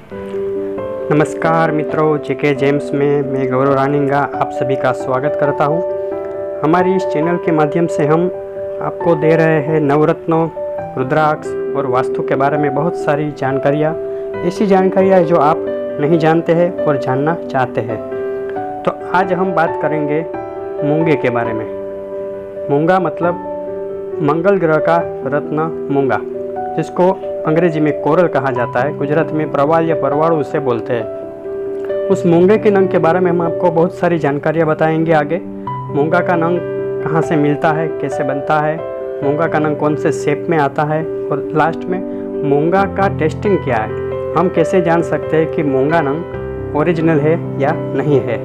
नमस्कार मित्रों, जेके जेम्स में मैं गौरव रानिंगा आप सभी का स्वागत करता हूं। हमारी इस चैनल के माध्यम से हम आपको दे रहे हैं नवरत्नों, रुद्राक्ष और वास्तु के बारे में बहुत सारी जानकारियाँ, ऐसी जानकारियाँ जो आप नहीं जानते हैं और जानना चाहते हैं। तो आज हम बात करेंगे मूंगे के बारे में। मूंगा मतलब मंगल ग्रह का रत्न मूंगा, जिसको अंग्रेजी में कोरल कहा जाता है, गुजरात में प्रवाल या परवाड़ू उसे बोलते हैं। उस मूंगे के नंग के बारे में हम आपको बहुत सारी जानकारियाँ बताएंगे आगे। मूंगा का नंग कहाँ से मिलता है, कैसे बनता है, मूंगा का नंग कौन से शेप में आता है, और लास्ट में मूंगा का टेस्टिंग क्या है, हम कैसे जान सकते हैं कि मूंगा नंग ओरिजिनल है या नहीं है।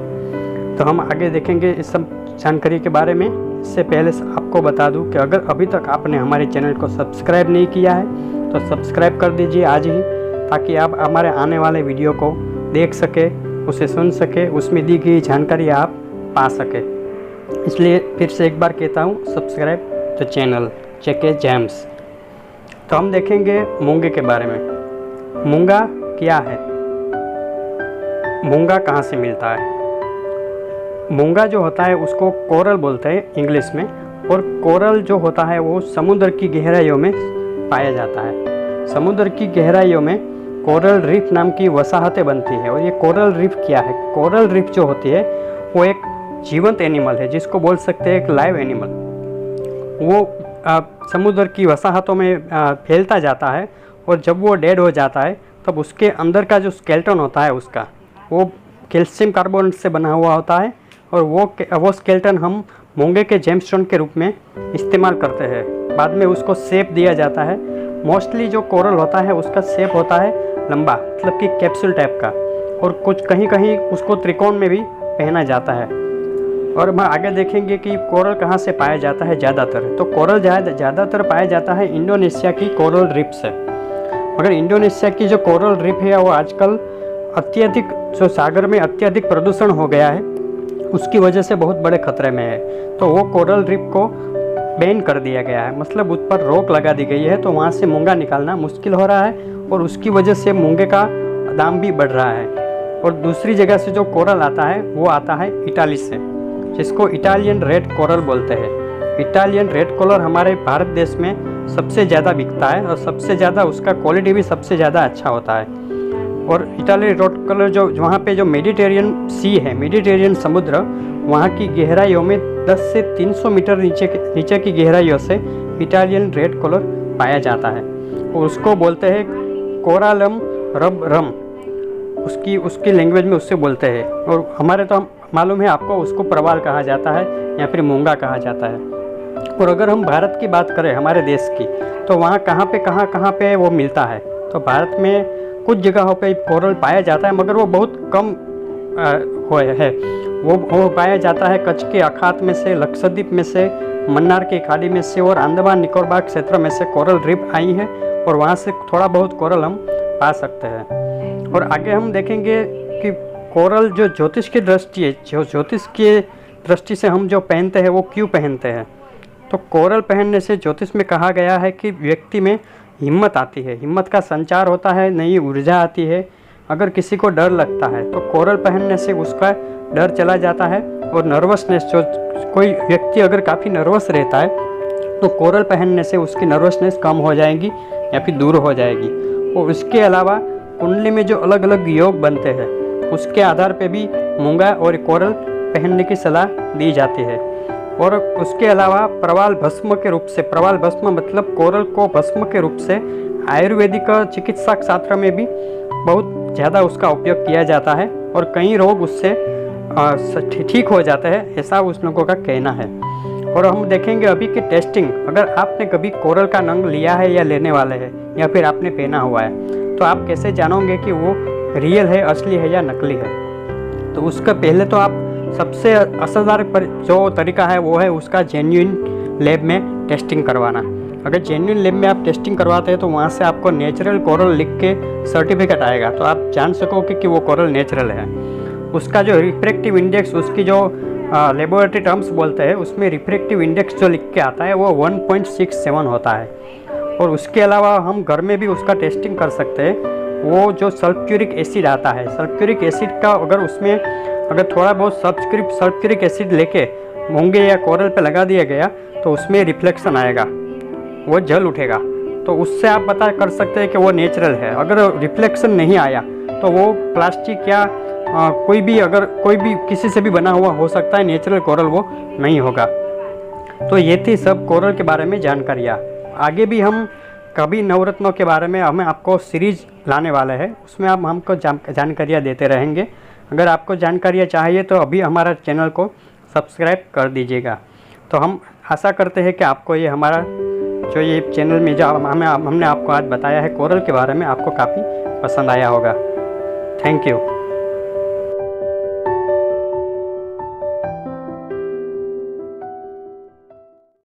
तो हम आगे देखेंगे इस सब जानकारी के बारे में। इससे पहले आपको बता दूं कि अगर अभी तक आपने हमारे चैनल को सब्सक्राइब नहीं किया है तो सब्सक्राइब कर दीजिए आज ही, ताकि आप हमारे आने वाले वीडियो को देख सके, उसे सुन सके, उसमें दी गई जानकारी आप पा सके। इसलिए फिर से एक बार कहता हूँ, subscribe the channel JK James. तो हम देखेंगे मूंगे के बारे में। मूंगा क्या है, मूंगा कहाँ से मिलता है। मूंगा जो होता है उसको कोरल बोलते हैं इंग्लिश में, और कोरल जो होता है वो समुद्र की गहराइयों में पाया जाता है। समुद्र की गहराइयों में कोरल रीफ नाम की वसाहतें बनती है। और ये कोरल रीफ क्या है, कोरल रीफ जो होती है वो एक जीवंत एनिमल है, जिसको बोल सकते हैं एक लाइव एनिमल। वो समुद्र की वसाहतों में फैलता जाता है, और जब वो डेड हो जाता है तब उसके अंदर का जो स्केलेटन होता है उसका, वो कैल्शियम कार्बोनेट से बना हुआ होता है, और वो स्केलेटन हम मूंगे के जेमस्टोन के रूप में इस्तेमाल करते हैं। बाद में उसको शेप दिया जाता है। मोस्टली जो कोरल होता है उसका शेप होता है लंबा, मतलब कि कैप्सूल टाइप का, और कुछ कहीं कहीं उसको त्रिकोण में भी पहना जाता है। और हम आगे देखेंगे कि कोरल कहाँ से पाया जाता है ज़्यादातर। तो कोरल ज़्यादातर पाया जाता है इंडोनेशिया की कोरल रीफ से। मगर इंडोनेशिया की जो कोरल रीफ है वो आजकल अत्यधिक, जो सागर में अत्यधिक प्रदूषण हो गया है, उसकी वजह से बहुत बड़े खतरे में है। तो वो कोरल रीफ को बैन कर दिया गया है, मतलब उस पर रोक लगा दी गई है। तो वहाँ से मूंगा निकालना मुश्किल हो रहा है, और उसकी वजह से मूंगे का दाम भी बढ़ रहा है। और दूसरी जगह से जो कोरल आता है वो आता है इटाली से, जिसको इटालियन रेड कोरल बोलते हैं। इटालियन रेड कोरल हमारे भारत देश में सबसे ज़्यादा बिकता है, और सबसे ज़्यादा उसका क्वालिटी भी सबसे ज़्यादा अच्छा होता है। और इटालियन रेड कलर जो वहाँ पे जो मेडिटेरियन सी है, मेडिटेरियन समुद्र, वहाँ की गहराइयों में 10 से 300 मीटर नीचे की गहराइयों से इटालियन रेड कलर पाया जाता है, और उसको बोलते हैं कोरालम रबरम, उसकी लैंग्वेज में उससे बोलते हैं। और हमारे तो मालूम है आपको, उसको प्रवाल कहा जाता है या फिर मूंगा कहा जाता है। और अगर हम भारत की बात करें, हमारे देश की, तो वहाँ कहाँ पे वो मिलता है। तो भारत में कुछ जगहों पे कोरल पाया जाता है, मगर वो बहुत कम है। वो पाया जाता है कच्छ के अखात में से, लक्षद्वीप में से, मन्नार की खाड़ी में से, और अंडमान निकोबार क्षेत्र में से कोरल रीफ आई है, और वहाँ से थोड़ा बहुत कोरल हम पा सकते हैं। और आगे हम देखेंगे कि कोरल जो ज्योतिष की दृष्टि है, जो ज्योतिष की दृष्टि से हम जो पहनते हैं वो क्यों पहनते हैं। तो कोरल पहनने से ज्योतिष में कहा गया है कि व्यक्ति में हिम्मत आती है, हिम्मत का संचार होता है, नई ऊर्जा आती है। अगर किसी को डर लगता है तो कोरल पहनने से उसका डर चला जाता है, और नर्वसनेस, जो कोई व्यक्ति अगर काफ़ी नर्वस रहता है तो कोरल पहनने से उसकी नर्वसनेस कम हो जाएगी या फिर दूर हो जाएगी। और उसके अलावा कुंडली में जो अलग अलग योग बनते हैं उसके आधार पे भी मूंगा और कोरल पहनने की सलाह दी जाती है। और उसके अलावा प्रवाल भस्म के रूप से, प्रवाल भस्म मतलब कोरल को भस्म के रूप से आयुर्वेदिक चिकित्सा शास्त्र में भी बहुत ज़्यादा उसका उपयोग किया जाता है, और कई रोग उससे ठीक हो जाते हैं, ऐसा उस लोगों का कहना है। और हम देखेंगे अभी की टेस्टिंग। अगर आपने कभी कोरल का नंग लिया है या लेने वाले हैं, या फिर आपने पहना हुआ है, तो आप कैसे जानोगे कि वो रियल है, असली है या नकली है। तो उसका पहले तो आप सबसे असरदार जो तरीका है वो है उसका जेन्युइन लैब में टेस्टिंग करवाना। अगर जेन्युइन लैब में आप टेस्टिंग करवाते हैं तो वहाँ से आपको नेचुरल कोरल लिख के सर्टिफिकेट आएगा, तो आप जान सकोगे कि वो कोरल नेचुरल है। उसका जो रिफ्रैक्टिव इंडेक्स, उसकी जो लेबोरेटरी टर्म्स बोलते हैं, उसमें रिफ्रैक्टिव इंडेक्स जो लिख के आता है वो 1.67 होता है। और उसके अलावा हम घर में भी उसका टेस्टिंग कर सकते हैं। वो जो सल्फ्यूरिक एसिड आता है, सल्फ्यूरिक एसिड का अगर थोड़ा बहुत सल्फ्यूरिक एसिड लेके मूंगे या कोरल पे लगा दिया गया तो उसमें रिफ्लेक्शन आएगा, वो जल उठेगा। तो उससे आप पता कर सकते हैं कि वो नेचुरल है। अगर रिफ्लेक्शन नहीं आया तो वो प्लास्टिक या कोई भी किसी से भी बना हुआ हो सकता है, नेचुरल कोरल वो नहीं होगा। तो ये थी सब कोरल के बारे में जानकारियाँ। आगे भी हम कभी नवरत्नों के बारे में हमें आपको सीरीज लाने वाले हैं, उसमें आप हमको जानकारियाँ देते रहेंगे। अगर आपको जानकारियाँ चाहिए तो अभी हमारा चैनल को सब्सक्राइब कर दीजिएगा। तो हम आशा करते हैं कि आपको ये हमारा जो ये चैनल में जो हमने आपको आज बताया है कोरल के बारे में, आपको काफ़ी पसंद आया होगा। Thank you.